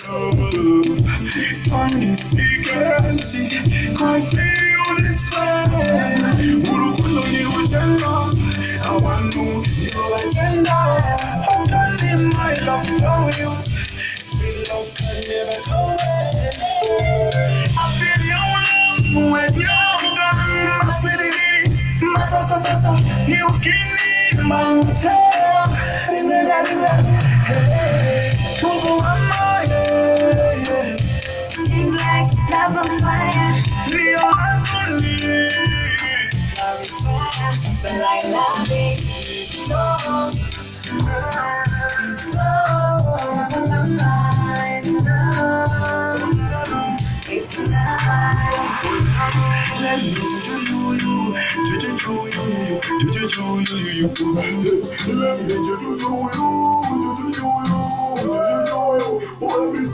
Funny secret, she can't feel this way. Urukundo ni ujenda, I want to your agenda. How can my love flow you? Sweet love can never go away. I feel your love when you're gone, my sweetie, my tosa. You give me my tail, hey, seems like love on fire. Love is fire, but I love it. No, it's you.